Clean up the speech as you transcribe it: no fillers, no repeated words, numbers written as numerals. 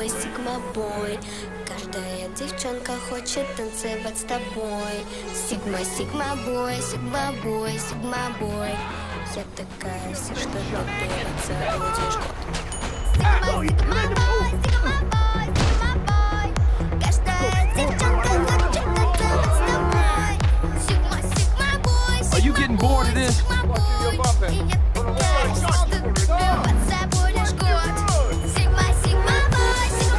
Сигма бой. Каждая девчонка хочет танцевать с тобой. Сигма бой. Я такая вся, что доберется, будешь год. Сигма бой. Каждая девчонка хочет танцевать с тобой. Сигма бой. Are you getting bored of this? И я такая вся, что доберется.